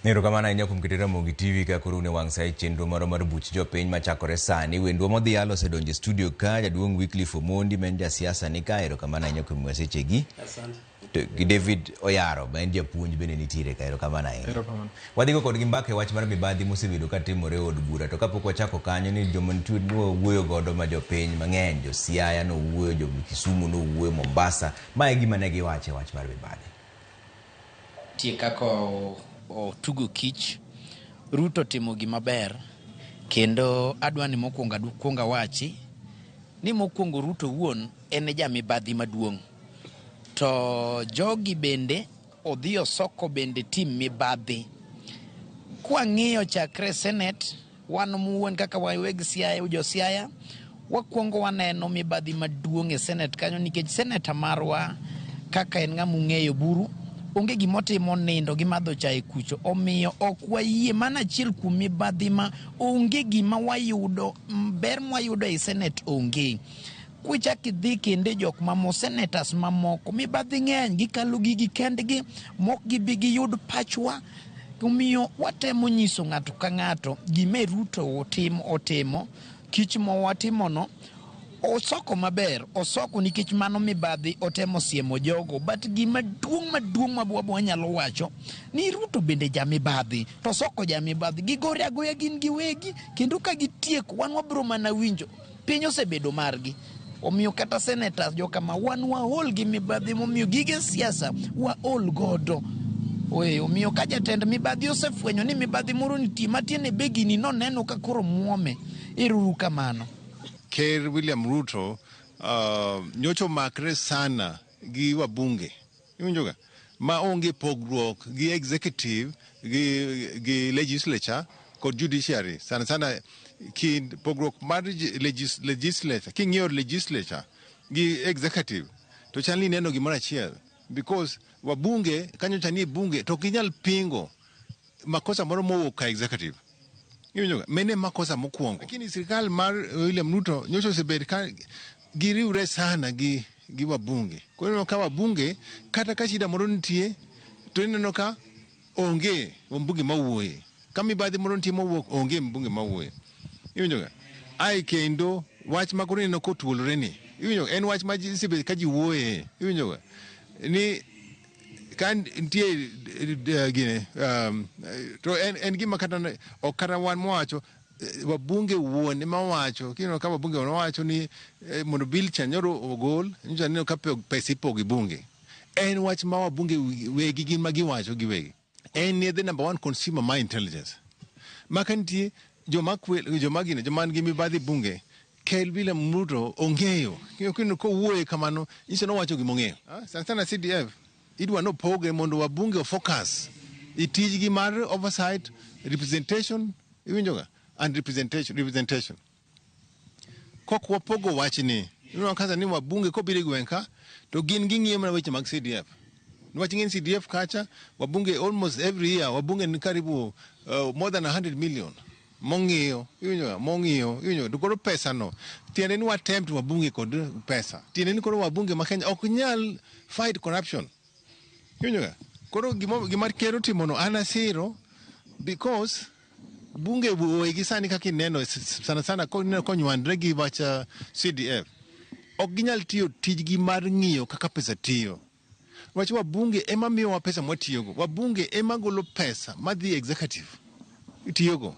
Erokamano ahinya kuom keto Ramogi TV ka koro ne wang' sa chenro moro mar buch jopiny machakore sani. Wendwa modhi yalo osedonjo e studio ka, jaduong' Wycliffe Omondi ma en jasiasa ni ka. Erokamano ahinya kuom wasechegi. To gi David Oyaro ma en japuonj bende nitiere ka. Erokamano ahinya. Wadhigo kodgi mbaka e wach mar mibadhi mosebedo katimore e od bura. To kapok wachako kanyo ni joma nitie nowuoyo godo ma jopiny mang'eny, jo Siaya nowuoyo, jo Kisumu nowuoyo, Mombasa. Ma e gima ne giwacho e wach mar mibadhi. Tie kako tugo kich, Ruto timo gima ber, kendo adwani mokwonga wachi ni mokwongo Ruto wuon en ja mibadhi maduong'. To jogi bende odhi osoko bende tim mibadhi. Kwa ng'iyo chakre Senate, wan muwuon kaka waweg Siaya, jo Siaya, wakwongo waneno mibadhi maduong' e Senate kanyo nikech Senator marwa kaka en ng'amu ng'eyo buru, onge gimotimo nindo gi madho chaye kucho, omiyo ok wayie mana achiel kuom mibadhi ma onge gima wayudo, ber mwayudo e Senate onge. Kuchaki dhi kende jok mamo senators mamoko, mibadhi ng'eny, gikalo gigi kendgi, mok gibi giyud pachwa. Omiyo watemo nyiso ng'ato ka ng'ato gime Ruto otimo, kich mowatimono osoko maber, osoko nikech mano mibadhi otemo siemo jogo, but gima maduong' mabwa nyalo wacho ni Ruto bende ja mibadhi, to soko ja mibadhi, gigore agoya gin giwegi, kendo ka gitieko wan wabro mana winjo piny osebedo margi. Omiyo kata senators joka ma wan waol gi mibadhi, momiyo gige siasa waol godo. Omiyo ka jatend mibadhi osefwenyo ni mibadhi moro nitie matiene begini noneno ka koro muome, iruru kamano. Ker William Ruto nyocho makre sana gi wabunge, iwinjoga, ma onge pogruok gi executive gi legislature kod judiciary. Sana kind pogruok mar legislature, king'iyo legislature gi executive, to chalni neno gimoro achiel, because wabunge kanyo chanie bunge to kinyal pingo makosa moro mowuok ka executive. Mene makosa mokwongo. Lakini sirikal mar William Ruto nyocho osebed ka giriure sana gi wabunge. Koro ka wabunge kata ka shida moro nitie to ineno ka onge mbunge mawuoye. Ka mibadhi moro nitie mowuok onge mbunge mawuoye. Iwinjoga. Ai kendo wach ma koro ineno kotuolore ni. Iwinjoga, en wach ma sibed ka ji wuoye. Iwinjoga. Ni kan nitie gine to en gima kata wan mwacho wabunge wuon ema wacho, kino ka wabunge wacho ni mondo bill cha nyoro ogol, nyocha neno ka pesa ipogo bunge. En wach ma wabunge wegi gin ma giwacho giwegi. En the number one consumer my intelligence. Makantie joma gi mibadhi bunge, Kel William Ruto ong'eyo, kino ko wuoye kamano, nyiso no wacho gimong'eyo. Sana CDF idwa no poge mondo wabunge focus itijgi mar oversight, representation, iwinjoga, and representation. Kok wapogo wachni, kaza ni wabunge kobiro gwenka to gin ging'iyo mana weche mag CDF. Niwach ng'en CDF kacha wabunge almost every year wabunge ni karibu more than 100 million mong'iyo, iwinjoga, to koro pesa no tiende ni watempt wabunge kod pesa, tiende ni koro wabunge ma Kenya ok nyal fight corruption. Koro gima kero timono anasiro, because bunge wegi sani kaka ineno sana konywandre gi wacha CDF ok ginyal tiyo tijgi mar ng'iyo kaka pesa tiyo. Wach wabunge ema miyowa pesa mwatiyogo, wabunge ema golo pesa madhi executive itiyogo.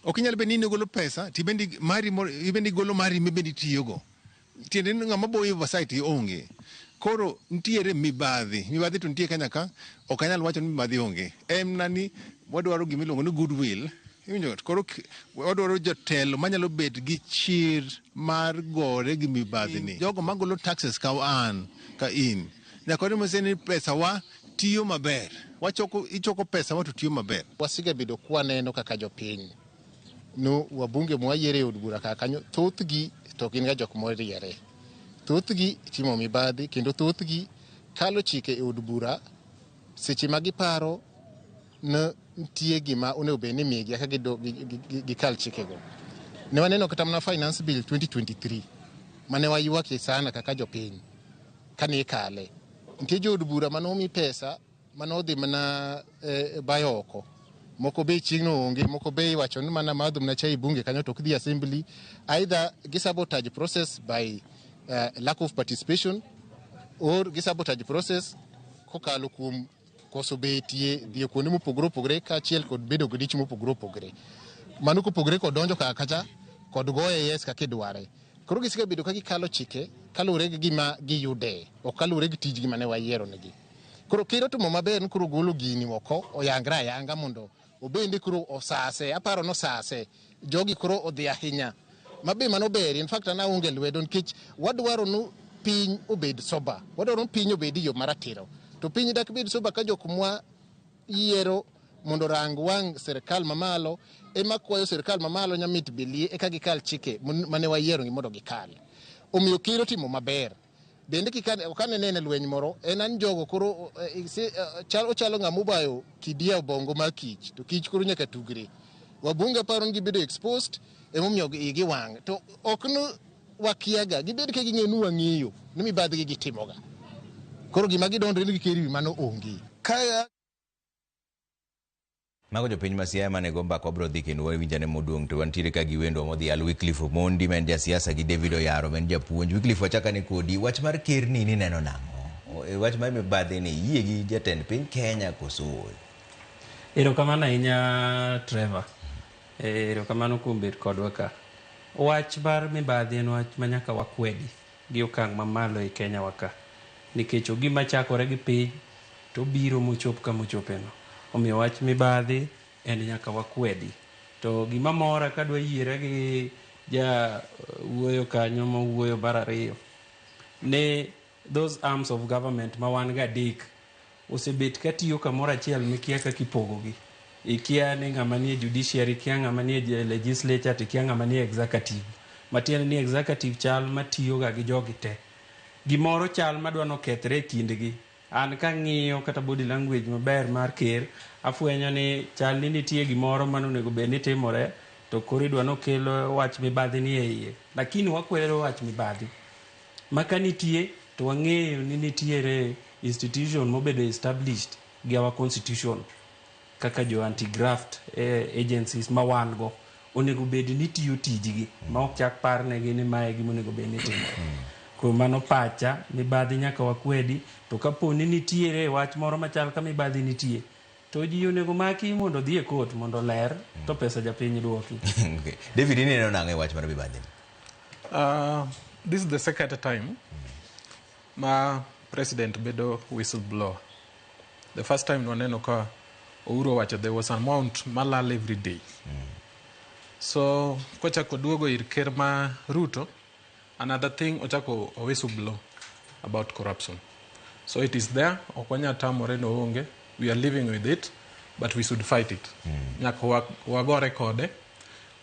Ok inyal bedo ni golo pesa ibendi golo mari mibendi tiyogo, tiende ni ng'ama boyo oversight onge. Koro ntiere mibadhi to nitie Kenya ka, ok anyal wacho ni mibadhi onge. Nani wadwaro gimiluongo ni goodwill. Koro wadwaro jotelo manyalo bet gi chir mar gore gi mibadhi ni. Jogo magolo taxes ka an, ka in. Nyakore moseni pesa wa tiyo maber. Ichoko pesa wa to tiyo maber. Wasiga bedo kwaneno kaka jopiny. No wabunge mwayiere od bura kanyo, thothgi to gin ga jok moriere. Thothgi timo mibadhi, kendo thothgi kalo chike e od bura seche ma giparo na nitie gima onego bed ni migi aka gikal chikego. Ne waneno kata mana Finance Bill 2023 mane wayuake sana kaka jopiny kane ikale. Nitie jo od bura manomi pesa manodhi mana bayo oko moko be chingno onge, moko be wacho ni mana madhum na chai bunge kanyo to kidhi assembly. Either gisabotage process by lack of participation or gisabotage process kokalo kuom koso betie dhie kuonde mopogore opogore kaachiel kod bedo gi dich mopogore opogore. Mano kopogore kod donjo kacha kod goye yes kaka idware. Koro gisika bedo ka gikalo chike kalure gi gima giyude ok kalure gi tijgi mane wayiero negi. Koro kiro timo maber koro golo gini oko oyangra ayanga mondo obende koro osase, aparo no sase jogi koro odhi ahinya mabe mano ber. In fact ana onge lwedo nikech wadwaro no piny obed soba, wadwaro piny obed yo maratiro, to piny dak bed soba ka jok mwa yiero mondo rang wang serikal mamalo ema kwayo serikal mamalo nyamit bilie eka gikal chike mane wayiero gi mondo gikal. Omiyo kiro timo maber bende kane nene lweny moro en an jogo koro ochalo ng'ama ubayo kidia obongo mar kich to kich koro nyaka tugre. Wabunge paro ni gibedo exposed emomiyo igi wang' to ok no wakiaga gibed ka ging'e nu wang'iyo ni mibadhgi gitimoga. Koro gima gidondre ni gikeri mano onge. Mago jopiny ma Siaya mane go mbaka wabro dhi kendo wawinjane moduong' to wantiere ka gi wendo modhial Wycliffe Omondi men jasiasa gi David Oyaro men japuonj. Wycliffe wachakane kodi wach mar ker ni neno nang'o? Wach mar mibadhi ni yie gi jatend piny Kenya koso? Erokamano ahinya Trevor. Erokamano kuom bet kodwa ka. Wach mar mibadhi en wach manyaka wakwedi gi okang' mamalo e Kenya waka. Nikech gima chakore gi piny to biro mochop kama ochopeno. Omiyo wach mibadhi en nyaka wakwedi. To gima mora kadwa yiere gi ja wuoyo kanyo ma wuoyo bar ariyo. Ne those arms of government ma wan ga dik osebet katiyo kamoro achiel mikia kaka ipogogi. Ikia ni ng'ama nie judiciary, ikia ng'ama nie legislature, ikia ng'ama nie executive. Matiende ni executive chal matiyo ga gi jogi te. Gimoro chal madwa nokethre e kindgi. An ka ng'iyo kata body language maber mar ker, afwenyo ni chal ni nitie gimoro manonego bed ni timore to koro idwa nokelo wach mibadhi ni e iye. Lakini wakwero wach mibadhi. Maka nitie to wang'eyo ni nitiere institution mobedo established gi our constitution kaka jo anti-graft agencies ma wan go onego bed ni tiyo tijgi ma ok chak parnegi ni mae gima onego bed ni timore. Kuom mano pacha mibadhi nyaka wakwedi, to kaponi nitiere wach moro machal ka mibadhi nitie to ji onego maki mondo dhi e court mondo ler to pesa japiny duoki. Okay. David ni neno nang'o e wach mar mibadhi? This is the second time ma president bedo whistleblower. The first time waneno ka Uhuru wacho there was an amount malal every day. So kochako duogo ir ker ma Ruto, another thing ochako a whistleblow about corruption. So it is there, okwanya tamore no onge, we are living with it, but we should fight it. Nyaka wagore kode.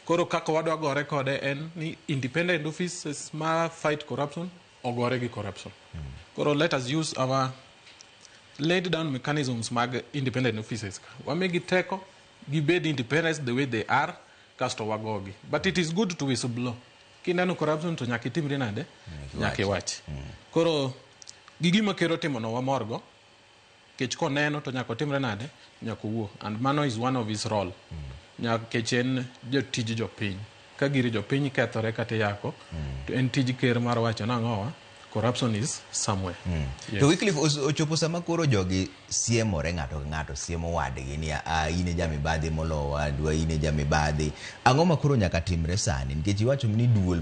Koro kaka wadwa gore kode en ni independent offices ma fight corruption, ogore gi corruption. Koro let us use our laid down mechanisms mag independent offices. Wamegi teko, gibed independence the way they are, kasto wagogi. But it is good to whistleblow. Kineno corruption to nyaka itimre nade? Nyaka iwachi. Koro gigima kero timo no wamorgo, kech koneno to nyaka otimre nade? Nyaka owuo. And mano is one of his role. Nyaka kech en jotij jopiny. Ka giri jopiny kethore kata yako, to en tij ker mar wacho nang'owa, corruption is somewhere. Yes. To Wycliffe ochopo sama koro jogi siemore ng'ato ng'ato siemo wadgi ni ine jamibadhi molowa, dwa ine jamibadhi. Ang'o ma koro nyaka timre sani? Nikech iwacho ni duol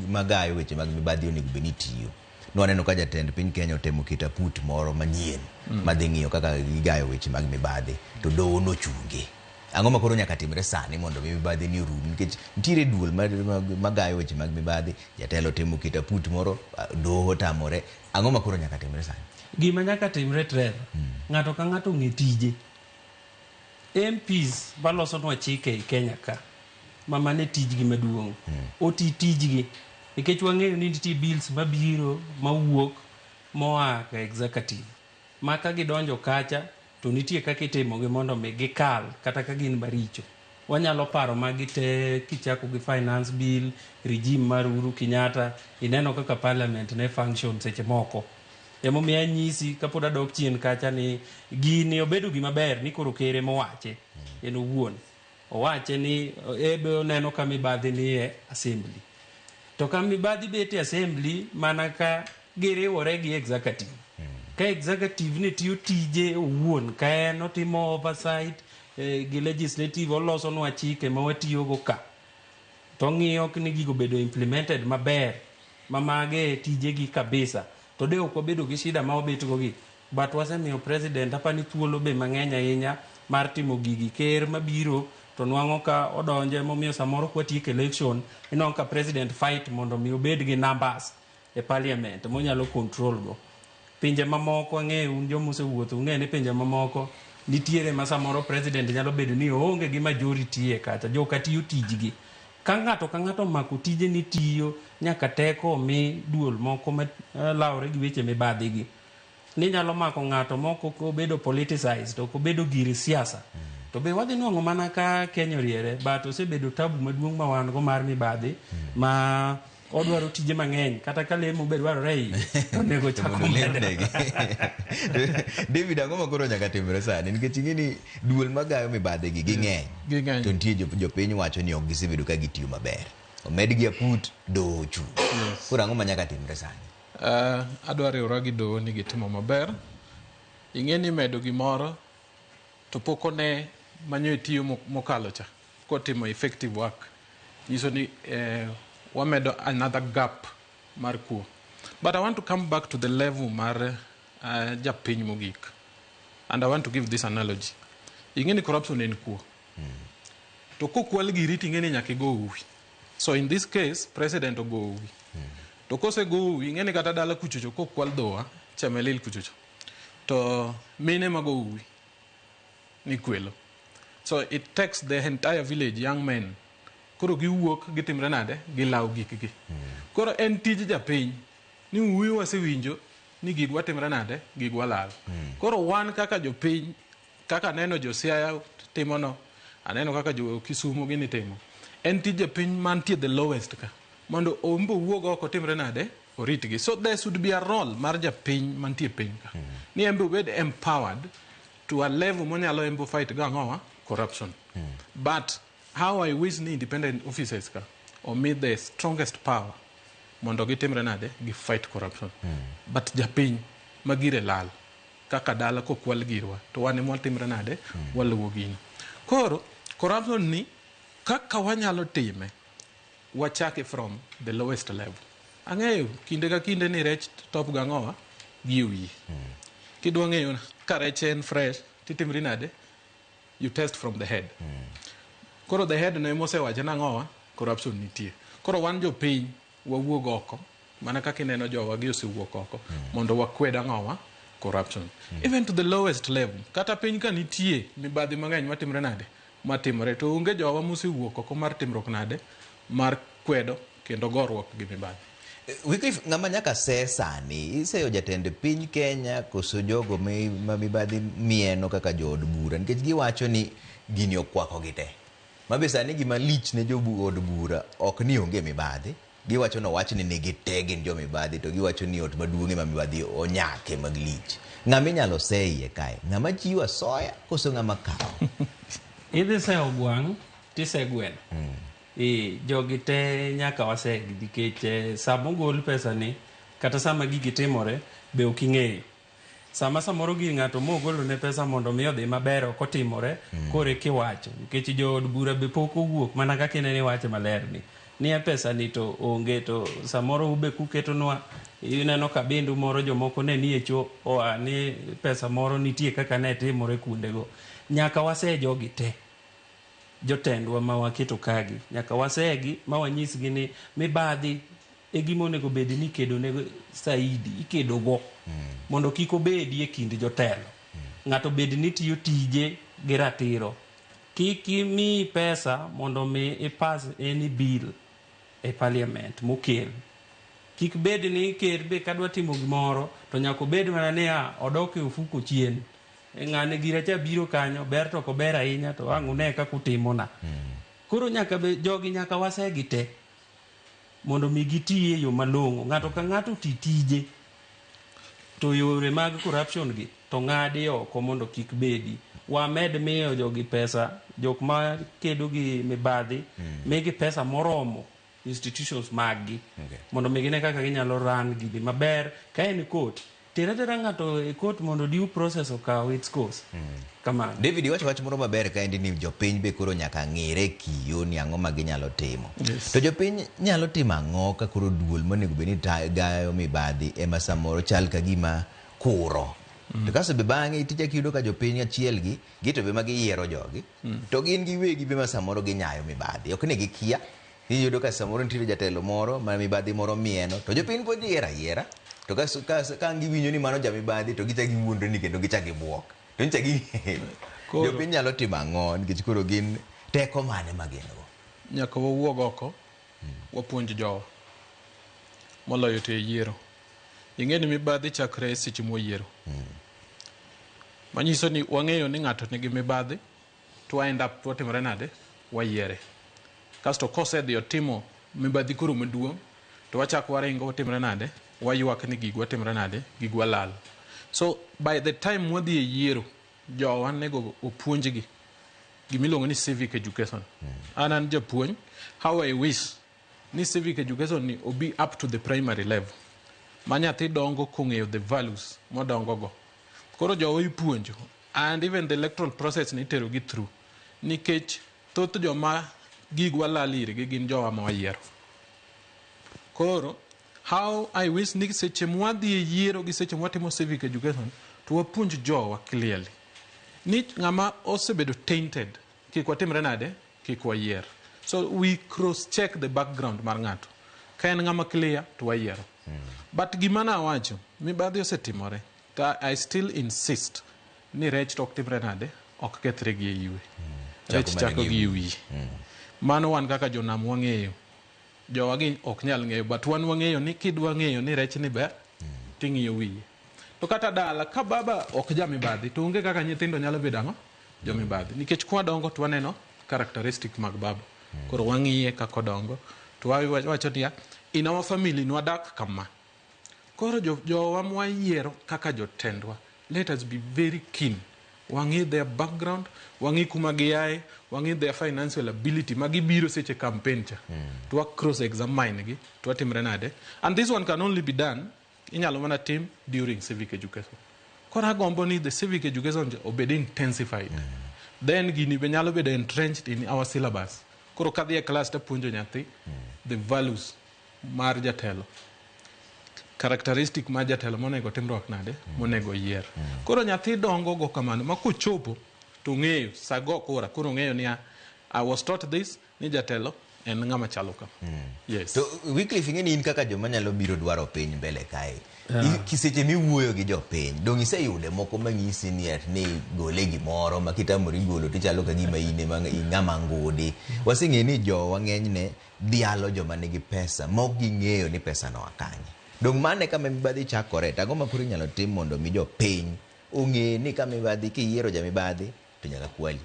magayo weche mag mibadhi onego bed ni tiyo. Nwaneno ka jatend piny Kenya otemo keto put moro manyien madhi ng'iyo kaka gigayo weche mag mibadhi to doho nochunge. Ang'o ma koro nyaka timre sani mondo mibadhi ni orum? Nikech nitiere duol magayo weche mag mibadhi, jatelo temo keto put moro, doho tamore. Ang'o ma koro nyaka timre sani? Gima nyaka timre Trevor, ng'ato ka ng'ato ng'e tije. MPs baloso nwa chike e Kenya ka, mamane tijgi maduong'. Oti tijgi. Nikech wang'eyo ni nitie bills mabiro mawuok moa ka executive. Maka gidonjo kacha to nitie kaka itimogi mondo mi gikal kata ka gin maricho. Wanyalo paro magi te kichako gi finance bill, regime mar Uhuru Kenyatta, ineno kaka parliament ne function seche moko. Emomiyo anyisi kapod adok chien kacha ni gini obedo gima ber ni koro ker mowache en owuon. Owache ni ebe oneno ka mibadhi ni e assembly. To ka mibadhi bete assembly mana ka giriwore gi executive. Ka executive ni tiyo tije owuon, ka en otimo oversight gi legislative oloso nwa chike ma watiyogo ka. To ng'iyo ni gigo bedo implemented maber, mamage tijegi kabisa. To de ok wabedo gi shida ma wabetgo gi. But wasemiyo president apani thuolo be mang'eny ahinya mar timo gigi. Ker mabiro to nwang'o ka odonje momiyo samoro kwa tiek election, inong ka president fight mondo mi obed gi numbers e parliament monyalo control go. Pinje mamoko ng'e un jo mosewuotho ng'e ni pinje mamoko nitiere ma samoro president nyalo bedo ni onge gi majority e kacha, joka tiyo tijgi. Ka ng'ato mako tije ni tiyo nyaka teko mi duol moko ma lawre gi weche mibadhi gi. Ni nyalo mako ng'ato moko ko bedo politicized to ko bedo giri siasa. To be wadhi nwang'o mana ka Kenya riere, but osebedo tabu maduong' ma wan go mar mibadhi ma odwaro tije mang'eny kata ka lemo be dwarore i onego chako lemnegi. David, ang'o makoro nyaka timre sani nikech ing'eni duol magayo mibadhi gi ging'eny to nitie jopiny wacho ni ok gisebedo ka gitiyo maber, omedgi aput doho ochung'. Koro ang'o ma nyaka timre sani? Adwa riwra gi doho ni gitimo maber. Ing'eni medo gimoro to pok one manyo tiyo mokalo cha kotimo effective work, nyiso ni wamedo another gap mar kuo. But I want to come back to the level mar japiny mogik, and I want to give this analogy. Ing'eni corruption en kuo, to kokwal giri ting'eni nyaka igo uwi. So in this case president ogo uwi, to kose go uwi ing'eni kata dala kuchocho kokwal dhowa Chemelil kuchocho to mine mago uwi ni kwelo. So it takes the entire village, young men, koro giwuok gitimre nade gilaw gikgi. Koro en tij japiny ni uwi wasewinjo ni gig watimre nade gig walal. Koro wan kaka jopiny, kaka neno jo Siaya timo no, aneno kaka jo Kisumu gini timo, en tij japiny mantie the lowest ka mondo ombo wuog oko timre nade oritgi. So there should be a role mar japiny mantie piny ka ni embe bed empowered to a level monyalo embo fight gang'owa corruption. But how I wish ni independent officers ka omi the strongest power mondo gitimre nade gi fight corruption. But japiny magire lal kaka dala kokwal girwa to wane mwatimre nade waluwo gino. Koro corruption ni kaka wanyalo time wachake from the lowest level. Ang'eyo kinde ka kinde ni rech top gang'owa gi wiyi. Kidwa ng'eyo ka rech en fresh titimri nade you test from the head. Koro the head no emosewache nang'owa corruption nitie. Koro wan jopiny wawuog oko mana kaka ineno jowa gi osewuok oko mondo wakwed ang'owa corruption. Even to the lowest level, kata piny ka nitie mibadhi mang'eny matimre nade matimre, to onge jowa mosewuok oko mar timruok nade mar kwedo kendo gorruok gi mibadhi. Wycliffe, ng'ama nyaka se sani iseyo jatend piny Kenya koso jogo ma mibadhi mieno kaka jood bura, nikech giwacho ni gini okwako gi te. Mabe sani gima lich ne jood bura ok ni onge mibadhi, giwacho no wach ni nigi te gin jo mibadhi, to giwacho ni ot maduong'e ma mibadhi onyake mag lich. Ng'ama inyalo se iye kae, ng'ama chiwo asoya koso ng'ama kawo? Idhi se ogwang' tise gweno. Jogi te nyaka wasegi nikech sama ogol pesa ni kata sama gigi timore be ok ing'eyo. Sama samoro gir ng'ato mogolo ne pesa mondo mi odhi maber ok otimore, kore kiwacho nikech jood bura be pok owuok mana kaka inene wache maler ni e pesa ni to onge, to samoro ube kuketonwa ineno kabindu moro jomoko ne nie cho ni pesa moro nitie kaka ne timore kundego. Nyaka wase jogi te jotendwa ma waketo kagi, nyaka wasegi ma wanyisgi ni mibadhi e gima onego bed ni kedo ne saidi ikedo go mondo kik obedi e kind jotelo. Ng'ato bed ni tiyo tije gi ratiro, kik imi pesa mondo mi ipas any bill e parliament mokel. Kik bed ni ker be kadwa timo gimoro to nyaka bed mana ni odok e ofuko chien, ng'ane gira cha biro kanyo ber to ko ber ahinya to ang' une kaka utimona. Koro nyaka be jogi nyaka wasegi te mondo mi gitie yo malong'o, ng'ato ka ng'ato ti tije to yore mag corruption gi to ng'adi oko mondo kik bedi. Wamed miyo jogi pesa, jok ma kedo gi mibadhi, migi pesa moromo institutions maggi, mondo migine kaka ginyalo run gidi maber. Ka en court, tera ng'ato e court mondo due process okaw its course. Kamano. David, wach moro maber ka endi ni jopiny be koro nyaka ng'ere kiyo ni ang'o ma ginyalo timo. To jopiny nyalo timo ang'o ka koro duol monego bed ni gayo mibadhi ema samoro chal ka gima kuro. To kaso be bang'e tija kiyudo ka jopiny achiel gi to be ma giyiero jogi, to gin giwegi be ma samoro ginyayo mibadhi. Ok ni gikia. Iyudo ka samoro nitiere jatelo moro ma mibadhi moro mieno, to jopiny pod yiero ayiera. To ka giwinjo ni mano jamibadhi to gichak giwuondre ni kendo gichak gibuok. To nyicha ging'eyo. Jopiny nyalo timo ang'o nikech koro gin teko mane ma gin go. Nyaka wawuog oko wapuonj jowa moloyo to yiero. Ing'e ni mibadhi chakre seche moyiero. Manyiso ni wang'eyo ni ng'ato nigi mibadhi to end up to timore nade wayiere. Kasto kosedhi otimo mibadhi koro maduong' to wachako waringo timore nade wayuak ni gigwa timore nade gigwa lal. So by the time wadhi e yiero jowa nego opuonjgi gimiluongo ni civic education. An japuonj, how I wish ni civic education ni obi up to the primary level. Ma nyathi dongo kong'eyo the values modongo go. Koro jowa ipuonjo and even the electoral process ni itero gi through. Nikech thoth joma gigwa lal irgi gin jowa ma wayiero. Koro how I wish ni seche mwadhi e yiero gi seche mwatimo civic education to wapuonj jowa clearly. Ni ng'ama osebedo tainted kik watimre nade kik wayier. So we cross check the background mar ng'ato. Ka en ng'ama clear to wayiero. But gima nawacho mibadhi osetimore. I still insist ni rech tok timre nade ok kethre gi e yue. Rech chako gi yue. Mano wan kaka jonam wang'eyo. Jowa gi ok nyal ng'eyo, but wan wang'eyo ni kidwa ng'eyo ni rech ni ber ting'iyo wiye. To kata dala ka baba ok jamibadhi to onge kaka nyithindo nyalo bedo ang'o jamibadhi. Nikech kwa dongo to waneno characteristic mag baba. Koro wang'iye kako dongo to wacho ni in our family nwadak kama. Koro jowa mwayiero kaka jotendwa, let us be very keen. Wang'i their background, wang'i kuma giyae, wang'i their financial ability, magibiro seche campaign cha. To cross examine gi, to atimre nade. And this one can only be done inyalo mana tim during civic education. Koro agombo ni the civic education obed intensified. Then gini be nyalo bedo entrenched in our syllabus. Koro kadhi e class ta puonjo nyathi the values mar jatelo. Characteristic mar jatelo monego timruok nade monego yier. Koro nyathi dongo go kamano ma kochopo to ng'eyo sago kora koro ng'eyo ni I was taught this ni jatelo en ng'ama chalo ka. Yes. To Wycliffe ing'e ni in kaka joma nyalo biro dwaro piny mbele kae. Kiseche miwuoyo gi jopiny, dong' iseyude moko mang'isi ni gole gimoro ma kitamori golo tichalo ka gima in ng'ama ngudi. Waseng'e ni jowa ng'enyne dialo joma nigi pesa mok ging'eyo ni pesa no akanye. Dong' mane kama mibadhi chakore, tago ma koro inyalo tim mondo mi jopiny ong'e ni kama mibadhi kiyiero jamibadhi to nyaka kwali.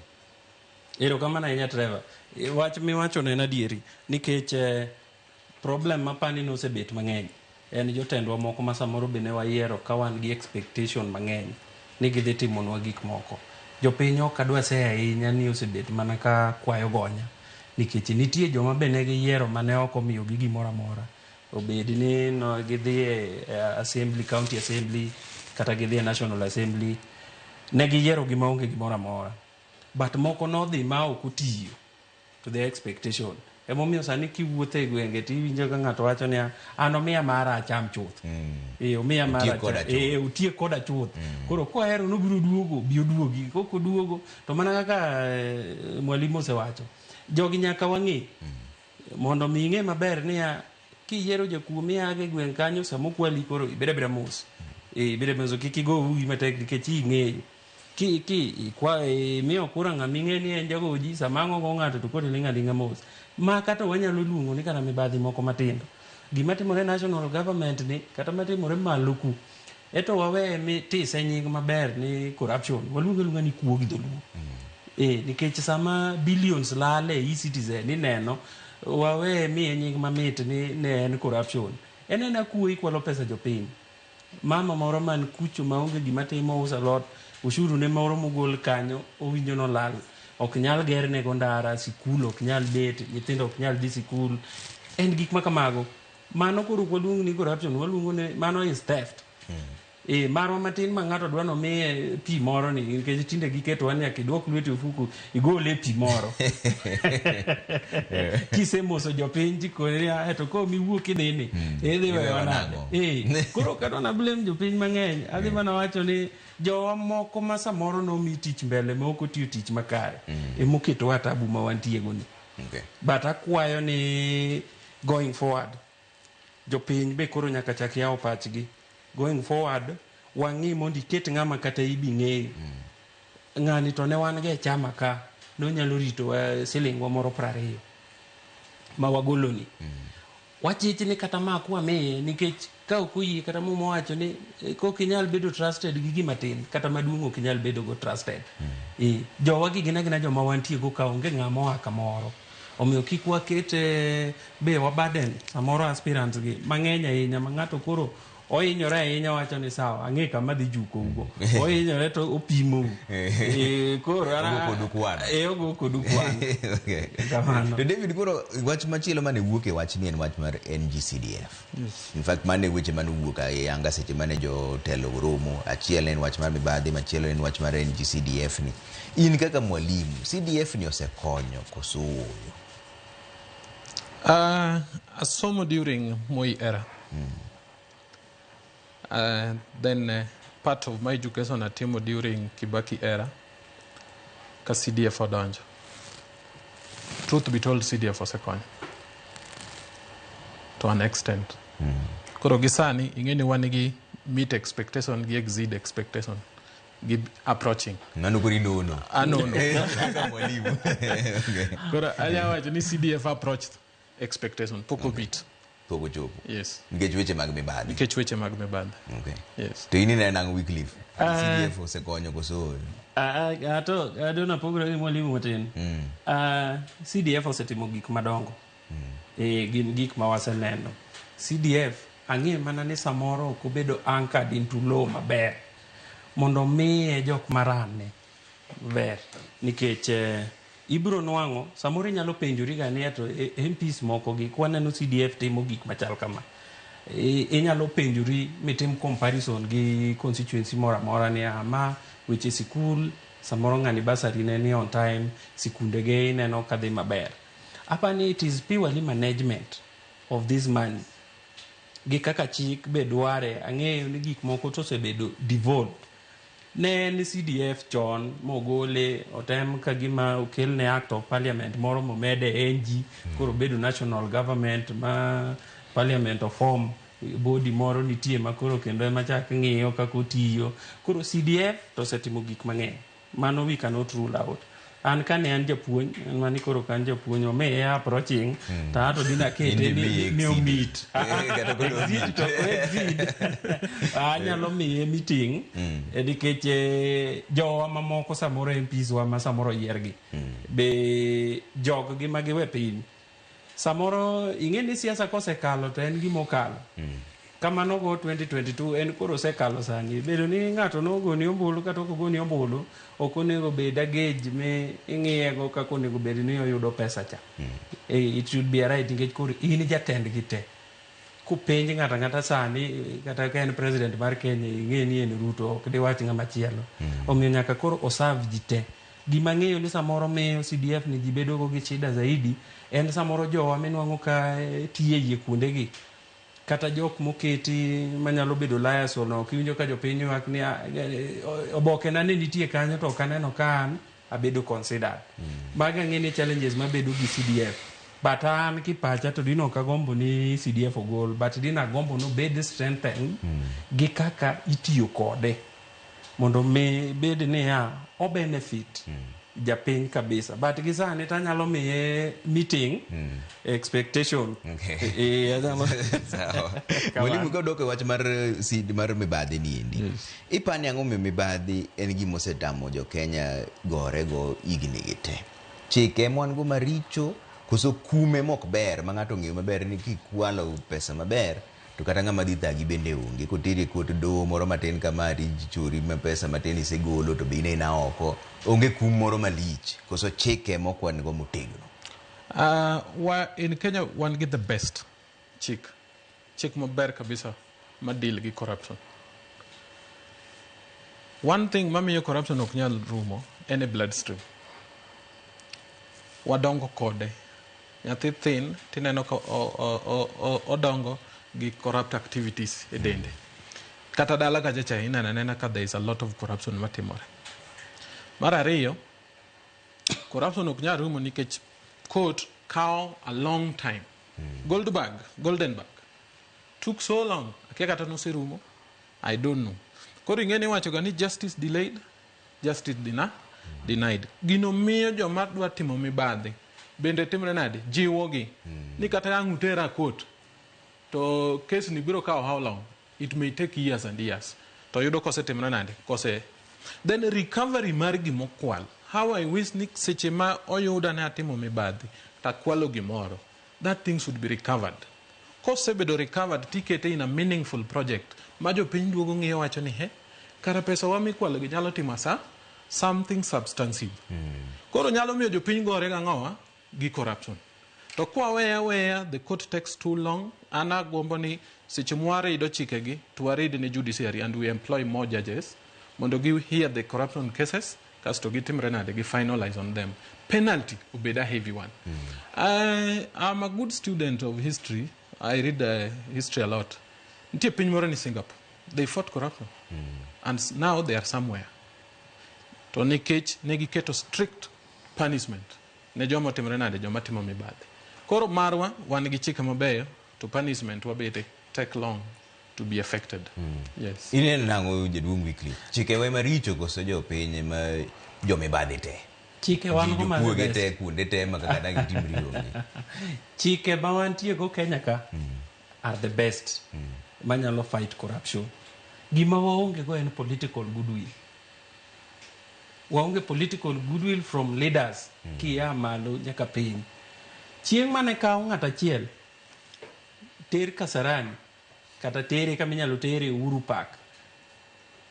Erokamano ahinya Trevor. Wach miwacho en adieri nikech problem mapani nosebet mang'eny. En jotendwa moko ma samoro bende wayiero ka wan gi expectation mang'eny ni gidhi timonwa gik moko. Jopiny ok adwa se ahinya ni osebet mana ka kwayo gonya nikech nitie joma bende giyiero mane ok omiyo gi gimoro amora. Obed ni no gidhi e assembly, county assembly kata gidhi e national assembly ne giyiero gima onge gimoro amora. But moko nodhi ma ok otiyo to the expectation. Emomiyo sani kiwuotho e gwenge tiwinjo ka ng'ato wacho ni an omiya mara acham chuth. Omiya mara utie koda chuth. Koro kohero nobiro duogo, bio duogi. Koko duogo to mana kaka mwalimu osewacho. Jogi nyaka wang'e mondo mi ing'e maber ni kiyiero jakuo age gweng' kanyo samo kwali koro ibeda mos. Ibeda mos kikigo ugi matek nikech ing'eyo. Kwa miyo kura ng'aming'e ni en jago ji samango go ng'ato to kod linga mos. Ma kata wanyalo luongo ni kana mibadhi moko matindo. Gima timore national government ni kata matimore malo ku. Eto wawe mi tise nying maber ni corruption. Waluongo ni kuo gi dholuo. Nikech sama billions lale e-citizen ni neno wawe mi nying mamit ni ne en corruption. En kuo ikwalo pesa jopiny. mama moro man kucho maonge gima timo uso alot, ushuru ne moro mogol kanyo owinjo no lal, ok nyal gerne go ndara, sikul ok nyal bet, nyithindo ok nyal dhi sikul. En gik makamago. Mano koro waluongo ni corruption, waluongo ni mano is theft. Marwa matin ma ng'ato dwa nomiye pi moro ni, nikech tinde giketo wa nyaka idwok lweti ofuku igole pi moro. Kisemoso jopiny tikore to ko miwuok idhini idhi wewa nade. Koro kadwa na blame jopiny mang'eny, adhi mana wacho ni jowa moko ma samoro nomi tich mbele ma ok otiyo tich makare emoketo wa tabu ma wantiego ni. But akwayo ni going forward jopiny be koro nyaka chak yawo pachgi. Going forward, wang'i mondo iket ng'ama kata ibi ng'eyo. Ng'ani to ne wan ge chama ka, nonyalo rito silingwa moro 20 ma wagoloni. Wachich ni kata ma kwa miye, nikech ka ok oyie kata mo wacho ni kok inyal bedo trusted gi gima tin, kata maduong' ok inyal bedo go trusted. Jowa gi gina joma wantie go ka onge ng'ama oa kamoro. Omiyo kik waket be wabaden samoro aspirants gi mang'eny ahinya ma ng'ato koro ohinyore ahinya wacho ni sawa ang'e kama dhi juko ugo, ohinyore to opimo koro ogo kodu kwan. To David, koro wach machielo mane wuok e wach ni en wach mar NGCDF. In fact mane weche mane wuok ayanga seche mane jotelo romo, achiel en wach mar mibadhi, machielo en wach mar NGCDF ni. In kaka mwalimu, CDF ni osekonyo koso oyo? Asomo during Moi era. Then part of my education atimo during Kibaki era ka CDF odonjo. Truth be told, CDF osekonyo to an extent. Koro gisani ingeni wan gi meet expectation gi exceed expectation gi approaching. Nano kuri nono. Anono. Mwalimu. Koro aya wacho ni CDF approached expectation poko bit. Yes. Nikech weche mag mibadhi. Okay. Yes. To ini na nang Wycliffe. CDF osekonyo koso. Ato adona pogro ni mwalimu matin. CDF osetimo gik madongo. Gin gik ma waseneno. CDF ang'e mana ni samoro ok obedo anchored into law maber. Mondo miye jok marane ber. Nikech ibro nwang'o samoro inyalo penjori gani to MPs moko gi kwaneno CDF timo gik machal kama. Inyalo penjori mitim comparison gi constituency mora ni ama weche sikul samoro ng'ani basari ne ni on time, sikunde ge neno kadhi maber. Apani it is purely management of this money. Gi kaka chik be dware ang'eyo ni gik moko to osebedo devolved. Ne ni CDF chon mogole otem kagima okelne act of parliament moro momede NG koro bedo national government ma parliament of form body moro nitie makoro kendo ema chak ng'iyo kako tiyo. Koro CDF to setimo gik mang'eny. Mano we cannot rule out. An kane an japuonj, mani koro kan japuonj omiye approaching, to dina kete ni omit. Exit to exit. Anyalo miye meeting, nikech jowa mamoko samoro MPs wa ma samoro yiergi. Be jog gi magiwe piny. Samoro ing'e ni siasa kosekalo to en gimokalo. Kamano go 2022 en koro sekalo sani. Bedo ni ng'ato nogoni ombulu kata ok ogoni ombulu, ok onego bed gauge me ing'iyego kaka onego bed ni oyudo pesa cha. It should be a right nikech koro in jatend gi te. Kupenj ng'ata sani kata ka en president mar Kenya ing'e ni en Ruto ok diwach ng'ama chielo. Omiyo nyaka koro oserve ji te. Gima ng'eyo ni samoro miyo CDF ni ji bedo go gi shida zaidi en samoro jowa minwang'o ka tiye yie kuonde gi. Kata jok moketi manyalo bedo liaison no kiwinjo ka jopiny wak ni oboke na ne nitie kanyo to kaneno kan abedo considered. Maga ng'eni challenges mabedo gi CDF. But an kipacha to dino kagombo ni CDF ogol, but dina gombo no bed strengthen gi kaka itiyo kode mondo me bed ni o benefit japiny kabisa. But gisani tanyalo miye meeting expectation. Sawa. Mwalimu ka dok e wach mar mibadhi ni endi. Ipani ang'o mibadhi en gima osetamo jo Kenya gore go higni gi te. Chike mwan go maricho koso kume mok ber ma ng'ato ng'eyo maber ni kikwalo pesa maber to kata ng'ama dhi thagi bende onge, kotiri kot doho moro matin kamari chori ma pesa matin isegolo to be inena oko, onge kum moro malich, koso chike mokwan go motegno. In Kenya one get the best chik maber kabisa ma deal gi corruption. One thing mamiyo corruption ok nyal rumo en bloodstream. Wadongo kode. Nyathi thin tineno ka odongo gi corrupt activities e dende. Kata dala ka jacha inanena ka there is a lot of corruption matimore. Mar ariyo, corruption ok nyal rumo nikech court cow a long time. Goldenberg took so long. Akia kata no serumo. I don't know. Koro ing'eni wacho ga ni justice delayed, justice denied. Gino miyo joma dwa timo mibadhi bende timre nade jiwogi ni kata yang utera court to case ni biro kao how long? It may take years and years. To yudo kose timre nade kose. Then recovery mar gimokwal. How I wish ni seche ma oyuda ne atimo mibadhi ta kwalo gimoro. That thing should be recovered. Kose bedo recovered tikete in a meaningful project. Majo piny duogo ng'iyo wacho ni kara pesa wa mikwalo gi nyalo timo something substantive. Koro nyalo miyo jopiny gore gang'owa gi corruption. To kwa weya the court takes too long. Ana gombo ni seche mware ido chikegi to read in the judiciary and we employ more judges mondo give hear the corruption cases kasto gitimre nade gi finalize on them. Penalty obed a heavy one. I'm a good student of history. I read history a lot. Ntie piny moro ni Singapore. They fought corruption. And now they are somewhere. To nikech negiketo strict punishment ne joma timre nade joma timo mibadhi. Koro marwa wan gi chike mabeyo to punishment wabete take long to be affected. Yes. Ineno nango Jaduong' Wycliffe. Chike we maricho koso jo piny ma jo mibadhi te. Chike wan go ma te kuonde te ma kaka dang timri onge. Chike ma wantie go Kenya ka are the best. Manyalo fight corruption. Gima waonge go en political goodwill. Waonge political goodwill from leaders kia malo nyaka piny. Chieng' mane kao ng'at achiel ter Kasarani kata tere kama inyalo tere Uhuru Park.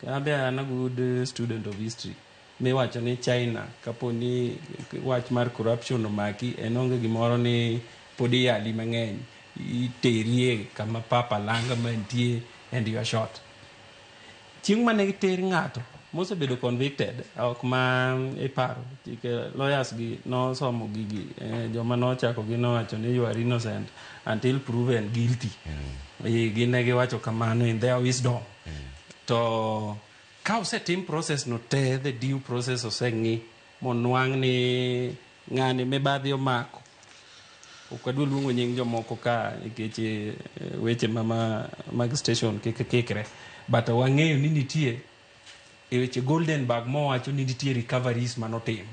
Kabe an a good student of history. Me wacho ni China kaponi wach mar corruption omaki enonge gimoro ni podi yali mang'eny iterie kama papa langa mantie and you are shot. Chieng' mane giter ng'ato mosebedo convicted ok ma iparo chike lawyers gi no somo gigi joma no chako gi no wacho ni you are innocent until proven guilty. Gine giwacho kamano in their wisdom. To ka osetim process no te the due process oseng'i monwang' ni ng'ani mibadhi omako. Okwadwa luongo nying jomoko ka nikech weche mag station kikre. But wang'eyo ni nitie e weche Goldenberg mowacho ni nitie recoveries manotim.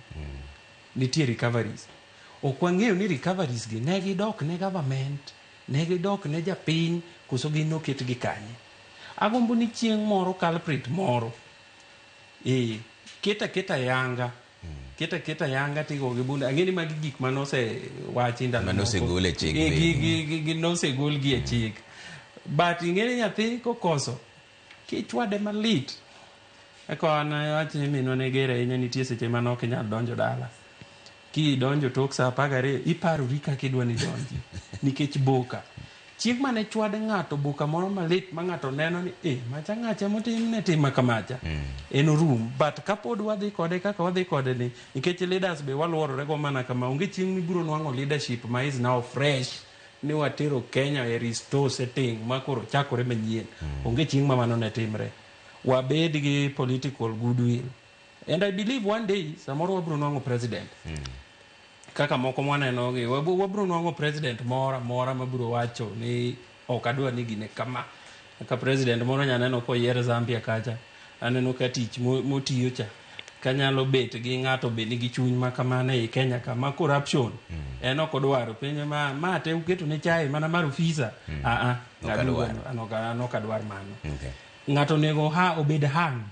Nitie recoveries. Ok wang'eyo ni recoveries gi ne gidok ne government, ne gidok ne japiny, koso ginoket gi kanye. Agombo ni chieng' moro culprit moro keta yanga keta yanga tigo gi bunda ang'eni magi gik manose wachi ndalo manose gole chik gi nose gol gi e chik. But ing'eni nyathi kokoso kichwade malit eko an wachi ni minwa ne gere ahinya nitie seche manok inyal donjo dala ki donjo tok sa 12 iparori kaka idwa ni donji nikech boka chieng' mane chwade ng'ato boka moro malit ma ng'ato neno ni macha ng'acha motimne tima kamacha en orum. But kapod wadhi kode kaka wadhi kode ni nikech leaders be waluorore go mana kama onge chieng' mibiro nwang'o leadership ma is now fresh ni watero Kenya e restore setting ma koro chakore manyien. Onge chieng' ma mano ne timre. Wabed gi political goodwill and I believe one day samoro wabiro nwang'o president. Kaka moko mwaneno gi wabiro nwang'o president mora mabiro wacho ni ok adwa ni gine kama. Kaka president moro nyaneno ko yier Zambia kacha aneno ka tich motiyo cha kanyalo bet gi ng'ato be nigi chuny ma kamane e Kenya kama corruption en ok odwaro piny ma te uketo ne chai mana mar ofisa no kadwar mano. Ng'ato nego obed hang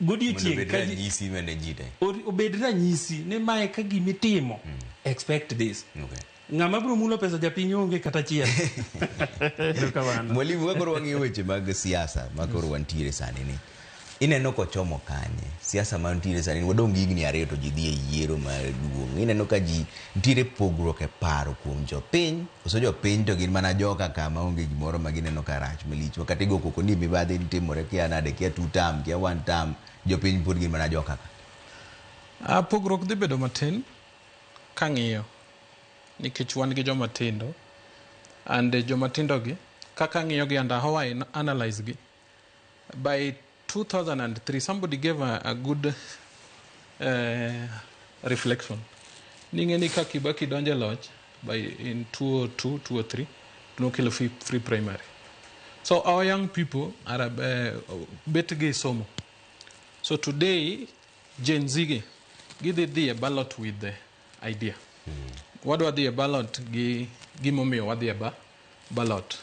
godiochieng' ka nyisi mende jite obed ranyisi ni mae ka gimitimo expect this. ng'ama bro mulo pesa japiny onge kata chiel. Mwalimu wakoro wang'iyo weche mag siasa makoro wantiere sani ni. Ineno kochomo kanye siasa mantiere sani wadong' higni 2 to ji dhi e yiero maduong'. Ineno ka ji ntiere pogruok e paro kuom jopiny koso jopiny to gin mana joka kama onge gimoro ma gineno ka rach malich wakati go koko ni mibadhi nitimore kia nade kia 2 term kia 1 term jopiny pod gin mana joka ka. Pogruok dhi bedo matin kang'iyo nikech wan gi joma tindo and joma tindo gi kaka ng'iyo gi and how I analyze gi by 2003 somebody gave a good reflection. Ningeni ka Kibaki donje loch by in 2002 203 nokelo free primary. So our young people are betge somo. So today Gen Z gi a ballot with the idea. What do the ballot gi momiyo wadhi e ballot.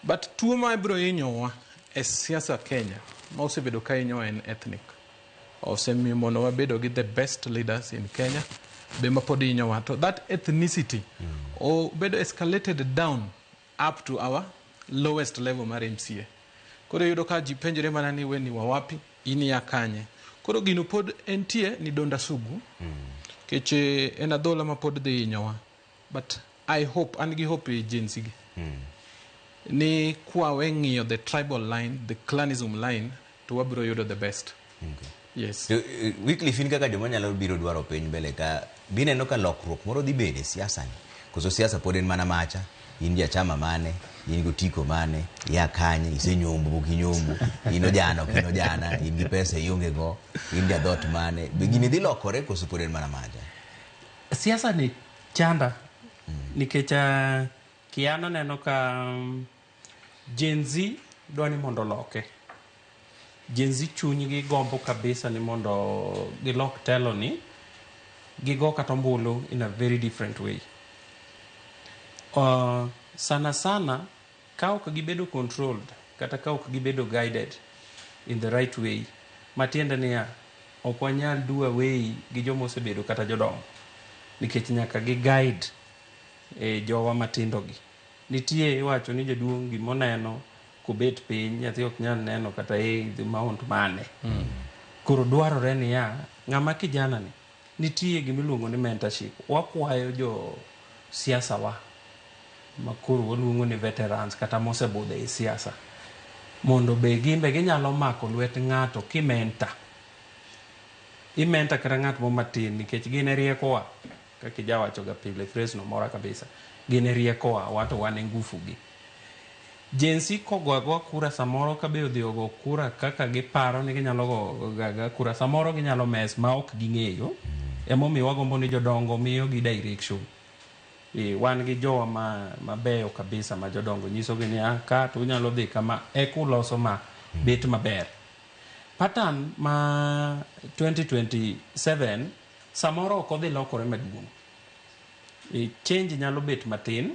But tuo ma bro inyowa e siasa Kenya ma osebedo ka inyowa en ethnic. Osemiyo mondo wabedo gi the best leaders in Kenya be ma pod inyowa to that ethnicity bedo escalated down up to our lowest level mar MCA. Koro yudo ka ji penjore mana ni weni wa wapi ini ya kanye. Koro gino pod entie ni donda sugu. Keche en adhola ma pod dhi inyowa. But I hope and gi hope Gen Z ni kwa weng'iyo the tribal line, the clanism line to wabiro yudo the best. Okay. Yes. So, weekly fin kaka joma nyalo biro dwaro piny mbele ka bineno ka lokruok moro dhi bede siasa ni. Koso siasa pod en mana macha, in ja chama mane, in go tiko mane, ya kanye, isenyombo kinyombo, ino jana, in gi pesa ionge go, in ja dot mane. Begini dhi lokore koso pod en mana macha. Siasa ni chanda. Nikech kiana neno ka Gen Z dwani mondo loke. Gen Z chunygi gombo kabisa ni mondo gilok telo ni gigo kata mbulu in a very different way. Sana ka ok gibedo controlled kata ka ok gibedo guided in the right way, matiende niya ok wanyal do away gi jomo osebedo kata jodongo nikech nyaka gi guide jowa matindo gi. Nitie iwacho ni jaduong' gimoneno kubet piny nyathi ok nyal neno kata the mount mane. Koro dwarore niya ng'ama kijana ni nitie gimiluongo ni mentorship. Wakwayo jo siasa wa makuru waluongo ni veterans kata mosebudhe e siasa mondo be gimbe ginyalo mako lwet ng'ato kimenta. Imenta kata ng'at mo matin nikech gine riekowa kaka jawacho ga pile Fresno mora kabisa. Gine riekowa wato wane ngufu gi. Gen Z kogogo kura samoro ka be odhiogo kura kaka giparo ni ginyalo go gaga kura samoro ginyalo mes ma ok ging'eyo. Emomiyo wagombo ni jodongo miyo gi direction. Wan gi jowa mabeyo kabisa ma jodongo nyiso gi ni ka to unyalo dhi kama kuloso ma bet maber. Pattern ma 2027 samoro ok odhi lokore maduong'. Change nyalo bet matin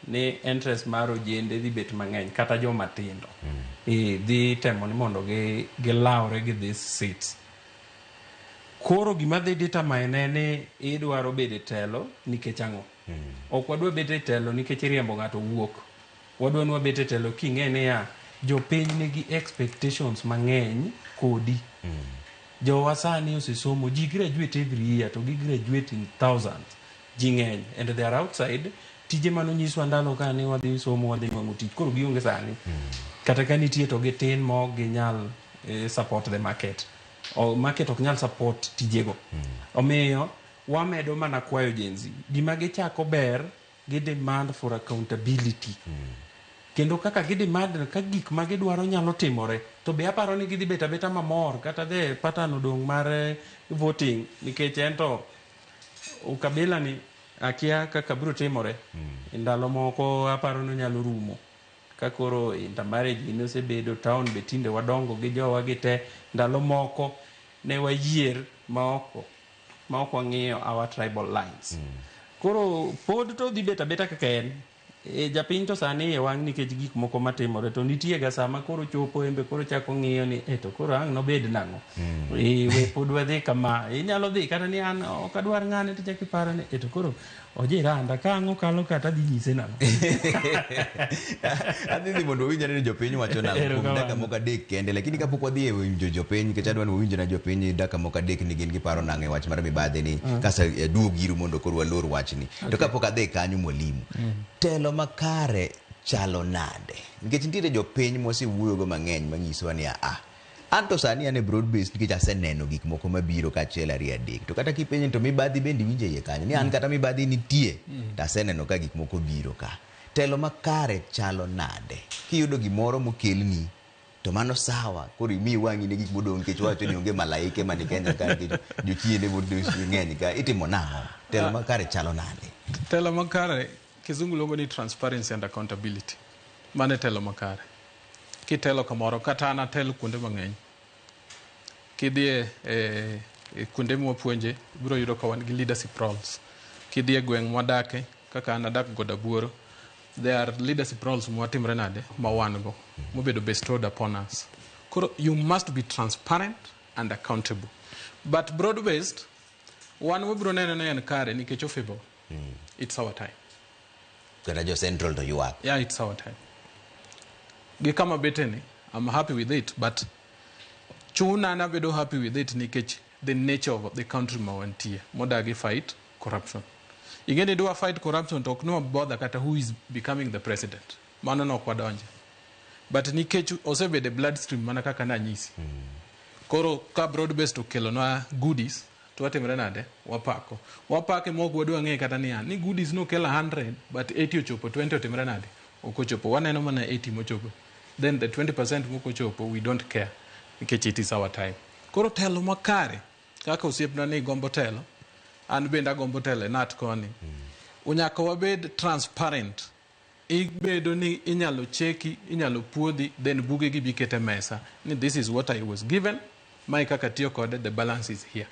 ni interest mar ojende dhi bet mang'eny kata joma tindo. Dhi temo ni mondo gilawre gi these seats. Koro gima dhi determine ni idwaro bede telo nikech ang'o. Ok wadwa bede telo nikech riembo ng'ato wuok. Wadwa nwa bede telo king'e niya jopiny nigi expectations mang'eny kodi. Jowa sani osesomo, ji graduate every year to gi graduate in thousands. Ji ng'eny and they are outside. Tije mano nyiswa ndalo ka ni wadhi somo wadhi nwang'o tich. Koro gionge sani. Kata ka nitie to gitin ma ok ginyal support the market. O market ok nyal support tijego. Omiyo wamedo mana kwayo Gen Z. Gima gichako ber gi demand for accountability. Kendo kaka gidemand ka gik ma gidwaro nyalo timore. To be aparo ni gidhi beta mamor kata the pattern odong' mar voting nikech ento ukabila ni akia kaka biro timore. Ndalo moko aparo ni nyalo rumo. Kakoro intermarriage ni osebedo town betinde wadongo gi jowa gite ndalo moko ne wayier ma ok wang'iyo our tribal lines. Koro pod to dhi beta kaka en. Japiny to sani e wang' nikech gik moko matimore to nitie ga sama koro chopo embe koro chako ng'iyo ni to koro ang' nobed nang'o. We pod wadhi kama inyalo dhi kata ni an ok adwar ng'ane to chaki paro ni to koro oje randa ka ang'o kalo kata dhi nyise nang'o. Adhi mondo winja ni jopiny wacho nang'o kuom dakika moko adek kende, lakini kapok wadhi e winjo jopiny, nikech adwa ni wawinjo na jopiny dakika moko adek ni gin giparo nang'o e wach mar mibadhi ni kasa duog iru mondo koro walor wachni. To kapok adhi kanyo mwalimu, telo makare chalo nade? Nikech nitiere jopiny mosewuoyogo mang'eny manyisowa ni anto sani ane broad based nikech aseneno gik moko mabiro kaachiel ariyo adek, to kata kipenjo to mibadhi bende winje iye kanyo ni an kata mibadhi nitie to aseneno ka gik moko biro ka. Telo makare chalo nade? Kiyudo gimoro mokelni to mano sawa, koro imi wang'i ne gik modong' nikech wacho ni onge malaike mani Kenya ka, nikech jochiende ng'eny ka, itimo nang'o? Telo makare chalo nade? Telo makare kizungu luongo ni transparency and accountability. Mane telo makare. Kitelo kamoro kata an atelo kuonde mang'eny. Kidhi e kuonde mwapuonje, biro yudo ka wan gi leadership roles. Kidhi e gweng' mwadake, kaka an adak Godabuoro, there are leadership roles mwatimre nade mawango, mobedo bestowed upon us. Koro you must be transparent and accountable. But broad-based, wan wabiro neno na en kare nikech ofebo. It's our time. Kata jo central to you are. Yeah, it's our time. Gikama beteni, I'm happy with it, but chuna na bedo happy with it nikech the nature of the country mawantie. Modagi fight corruption. Ingeni do a fight corruption talk no bother kata who is becoming the president. Mano no kwadonje. But nikech osebe the bloodstream mana kaka na nyisi. Koro ka broad based okelo na goodies to watimre nade wapako. Wapake moko wadwa ng'e kata ni goodies no kela 100 but 80 ochopo 20 otimre nade. Okochopo waneno mana 80 mochopo. Then the 20% mokochopo we don't care because it is our time. Koro telo makare kaka osiepna ni gombo telo an benda gombo telo nat koni. Unyaka wabed transparent. Ibedo ni inyalo cheki, inyalo puodhi, then buge gi bikete mesa. This is what I was given. Mai kaka tiyo kode, the balance is here.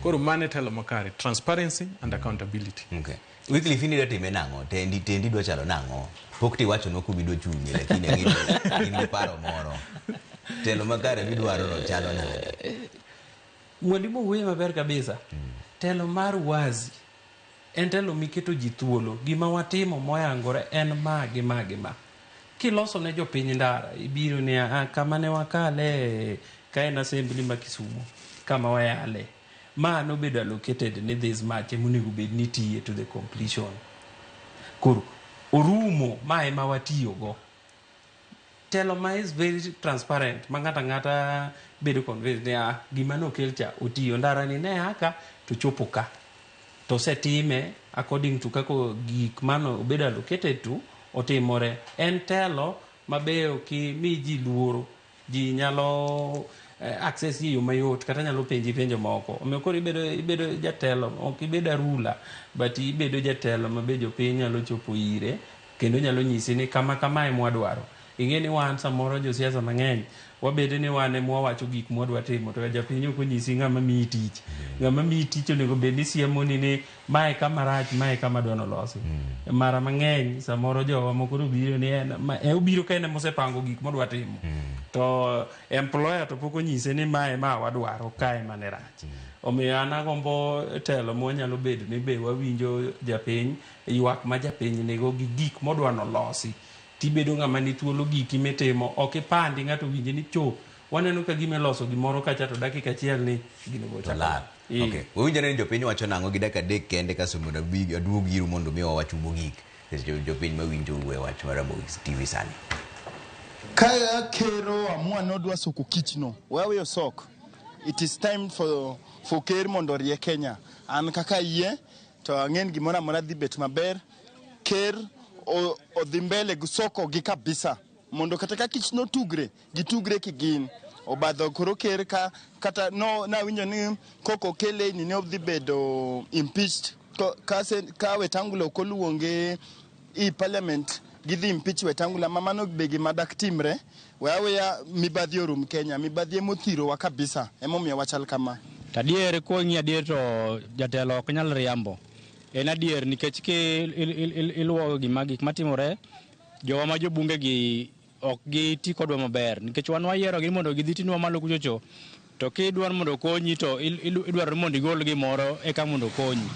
Koro mane telo makare, transparency and accountability. Okay. Weekly fini dati menango, tendi dwa chalo nango. Pokti wacho no kubido chunye, lakini ngini paro moro. Telo makare bidwaro no chalo nade. Mwalimu huye maber kabisa. Telo mar wazi. En telo miketo ji thuolo. Gima watimo moyangore en ma. Kiloso ne jopiny ndara, ibiro ni kama ne wakale ka en assembly ma Kisumu, kama wayale. Ma no bedo allocated ni this much munigo bed ni tiye to the completion. Kuro orumo ma ema watiyo go. Telo ma is very transparent. Ngata bedo convinced ni gima no kelcha otiyo ndara ni ne haka to chopo ka. To setime according to kako gik mano bedo allocated to otimore. En telo mabeyo ki mi ji luoro. Ji nyalo access yo mayot kata nyalo penjo moko. Omiyo koro ibedo jatelo, ok ibedo rula, but ibedo jatelo mabedo piny nyalo chopo ire kendo nyalo nyisi ni kama e mwadwaro. Ingeni wan samoro jo siasa mang'eny wabedo ni wan mwawacho gik mwadwa timo to japiny ok onyisi ng'ama miyi tich. Ng'ama miyi tich onego bed ni siemo ni mae kama rach, mae kama dwano losi. Mara mang'eny samoro jowa moko biro ni obiro ka en mosepango gik modwa timo. To employer to pok onyise ni mae ma wadwaro kae mane rach. Omiyo an agombo telo mwanyalo bedo ni be wawinjo japiny, ywak ma japiny nego gi gik modwano losi. Tibedo ng'ama ni thuolo giki mitimo, ok ipandi ng'ato winje ni chop. Waneno ka gime loso gimoro kacha to dakika achiel ni gino gocha. Okay. Wawinjore ni jopiny wacho nang'o gi dakika adek kende kaso mondo aduog iru mondo mi wawach mogik. Jopiny mawinjo uwe wach mar Ramogi TV sani. Kaya kero amua nodwa soko kichno. Wewe yo sok. It is time for ker mondo rie Kenya. An kaka yie to ang'en gimora mora dhi bet maber. Ker odhi mbele gusoko gi kabisa mondo kata ka kichno gitugre kigin obadho koro ker ka kata no na winjo ni koko kele ni ne odhi bedo impeached ka Wetangula koluonge i parliament gidhi impeach Wetangula mamano begi madak timre wewe mibadhi orum Kenya mibadhi mothiro wa kabisa emomiyo wachal kama tadier ko ngi adier to jatelo ok nyal riambo en adier nikech ke iluwo gik matimore jowa ma jobunge gi ok gi ti kodwa maber nikech wan wayiero gi mondo gidhi tinwa malo kuchocho to kidwar mondo konyi to idwaro mondo igol gimoro eka mondo konyi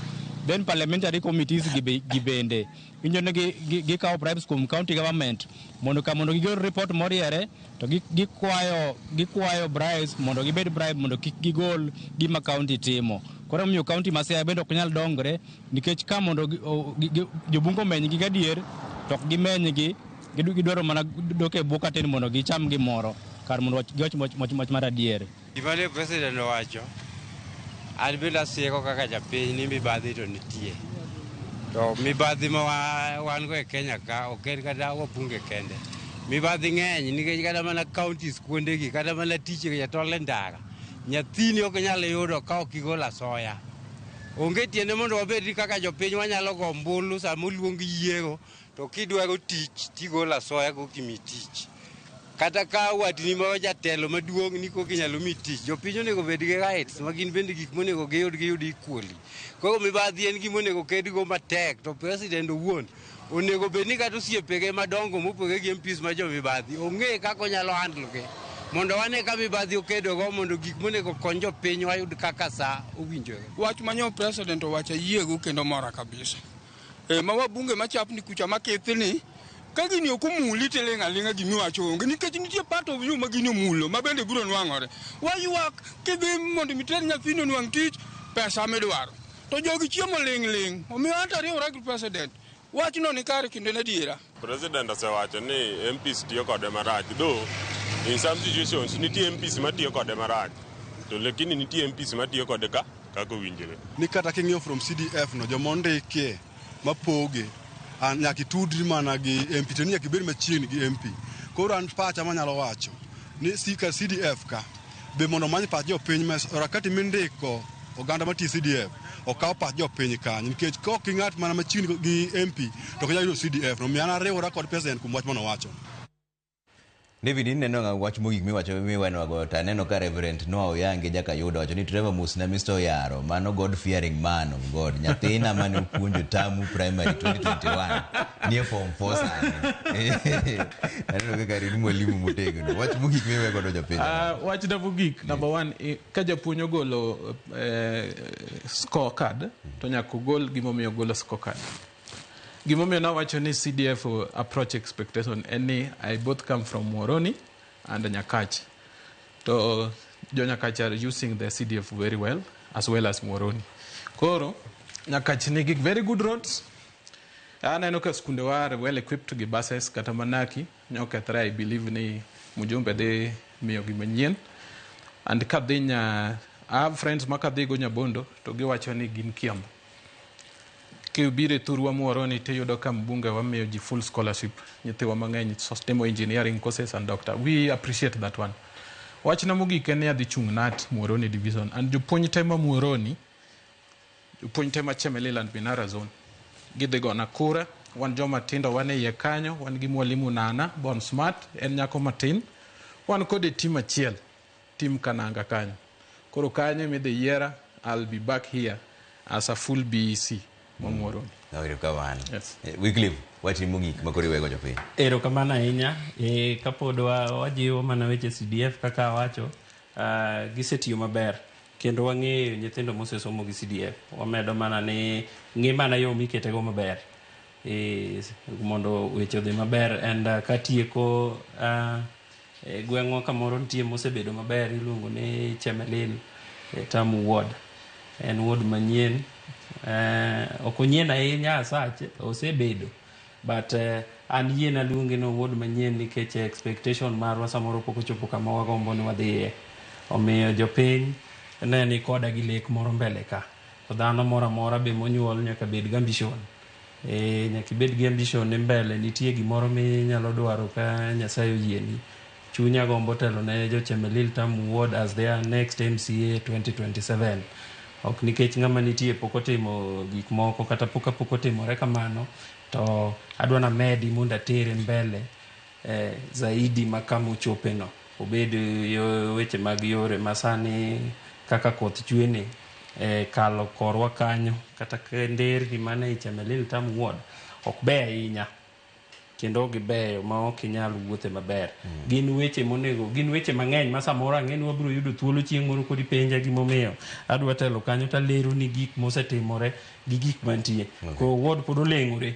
then parliamentary committees gibende injone gi kawo bribes kum county government mondo gigol report moriere to gikwayo bribes mondo gibed bribe mondo kik gigol gima county timo. Koro miyo county ma Siaya bende ok nyal dongre nikech ka mondo jobungo menygi gadier to ok gimenygi gidwaro mana dok e bwo katen mondo gicham gimoro kar mondo giwach moch mar adier. Gima ne president owacho, an bende asieko kaka japiny ni mibadhi to nitie. To mibadhi ma wan go e Kenya ka ok en kata wabunge kende. Mibadhi ng'eny nikech kata mana counties kuondegi kata mana tich e jatol e ndara. Nyathini ok nyalo yudo ka ok igolo asoya. Onge tiende mondo wabed kaka jopiny wanyalo go ombulu sama oluong yiero to kidwaro tich tigolo asoya go kimi tich. Kata ka watni ma jatelo maduong' ni koki nyalo mi tich. Jopiny onego bed gi rights ma gin bende gik monego giyud equally. Koro mibadhi en gima onego kedgo matek to president owuon onego bed ni kata osiepege madongo mopogore gi MPs ma jo mibadhi ong'e kaka onyalo handle ge. Mondo wane ka mibadhi okedogo mondo gik monego kony jopiny wayud kaka sa owinjore. Wach manyo president owacho yiego kendo mora kabisa. Ma wabunge machapni kucha makethni ka gini ok omuli tiling' aling'a gimiwacho onge nikech nitie part of you ma gini omulo ma bende biro nwang'ore. Wayuak kidhi mondo miter nyathino nwang' tich pesa midwaro. To jogi chiemo ling'. Omiyo anta riwra gi president. Wachno ni kare kinde nadiera. President osewacho ni MPs tiyo kode marach. Though in some situations nitie MPs matiyo kode marach. To lakini nitie MPs matiyo kode kaka owinjore. Ni kata king'iyo from CDF no jomondikie mapoge nyaka itudri mana gi MP to nyaka ibed machiegni gi MP. Koro an pacha manyalo wacho ni sika CDF ka be mondo many pach jopiny rakati mindiko oganda matiyo CDF okaw pach jopiny kanyo nikech kok ing'at mana machiegni gi MP to ok nyalo yudo CDF no miyo an ariwora kod president kuom wach mano wacho. David, ineno wach mogik miwanogo to aneno ka Reverend Noah Oyange Jakayudo wacho ni Trevor Musna Mr. Oyaro mano God fearing man of God nyathina mane opuonjo tamu primary 2021 nie form 4 sani. Aneno kaka rin mwalimu motegno. Wach mogik miwego do jopiny. Wach na mogik number 1 ka japuonj ogolo scorecard to nyaka ogol gimomiyo ogolo scorecard. Gimomiyo nawacho ni CDF approach expectation any I both come from Muhoroni and Nyakach. So jo Nyakach are using the CDF very well as Muhoroni. Koro Nyakach nigi very good roads. Aneno ka skunde are well equipped gi buses kata manaki nyokethre I believe ni mujumbe de miyo gi manyien. And kadhinya I have friends makadhi go Nyabondo to giwacho ni gin Kiambu. Kibire Thurwa Muhoroni tiyudo ka mbunge wamiyo ji full scholarship nyithiwa mang'eny timo engineering courses and doctor. We appreciate that one. Wachna mogik en ni adhi chung' NAT Muhoroni division and jopuonj tema Muhoroni jopuonj tema Chemelil and Binara zone gidhi gona kura wan joma tindo wan e iye kanyo wan gi mwalimu Nana Bon Smart en nyako matin wan kode tim achiel tim Kananga kanyo koro kanyo midhi yiera I'll be back here as a full BEC Muhoroni. Yes. Wycliffe, wach mogik makori wego jopiny. Erokamano ahinya kapod wajiwo mana weche CDF kaka wacho gisetiyo maber kendo wang'eyo nyithindo mosesomo gi CDF wamedo mana ni ng'imana yo miketego maber mondo weche odhi maber and katieko gweng'wa kamoro nitie mosebedo maber iluongo ni Chemelil Tamu Ward en ward manyien ok onyien ahinya asache osebedo but an yien aluonge no ward manyien nikech expectation marwa samoro pok ochopo kama wagombo ni wadhiye omiyo jopiny ne ni koda gi lek moro mbele ka to dhano moro amora be monyuol nyaka bed gi ambition nyaka bed gi ambition ne mbele nitie gimoro minyalo dwaro ka Nyasaye oyieni chunya gombo telo ne jo Chemelil Tamu Ward as their next MCA 2027 ok nikech ng'ama nitie pok otimo gik moko kata pok otimore kamano to adwana medi mondo atere mbele zaidi makama ochopeno obed weche mag yore masani kaka koth chwene kalo korwa kanyo kata nderni mane Chemelil Tamu Ward ok be ahinya kendo gibeyo ma ok inyal wuothe maber. Gin weche monego, gin weche mang'eny ma samoro ang'eni wabiro yudo thuolo chieng' moro kodi penja gimomiyo adwa telo kanyo talero ni gik mosetimore gi gik mantie. Ko wuod pod oleng'ore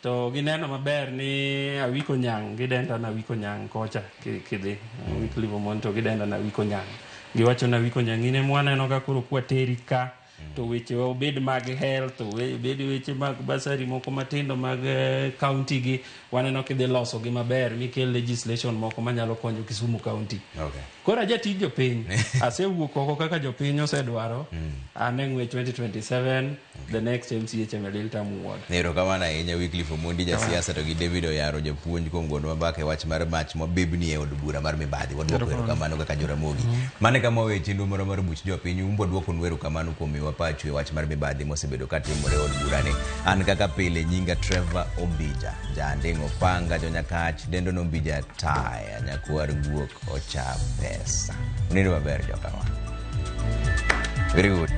to gineno maber ni Awiko Nyang' gidenda na Awiko Nyang' kocha kidhi Wycliffe Omondi to gidenda na Awiko Nyang'. Giwacho na Awiko Nyang' ine mwaneno ka koro kwateri ka to weche obed mag health, to bed weche mag basari moko matindo mag county gi waneno kidhi loso gi maber mikel legislation moko manyalo konyo Kisumu County. Kora jatij jopiny asewuok oko kaka jopiny osedwaro ane ng'wech 2027 the next MCA Chemelil Tamu Ward. Nero kamana ahinya Wycliffe Omondi jasiasa to gi David Oyaro japuonj kuom gondwa mbaka e wach mar mach mabebni e od bura mar mibadhi. Wadwoko erokamano kaka Joramogi. Mane kama we chenro moro mar buch jopiny umbo dwoko nweru kamano kuom miwa pacho e wach mar mibadhi mosebedo katimore od burani. An kaka pile nyinga Trevor Ombija, Jandeng' Opanga, Jonyakach, Dendo Nombija Taya, Nyakwar Guok Ocha Pesa. Unindo maber jokawa. Very good.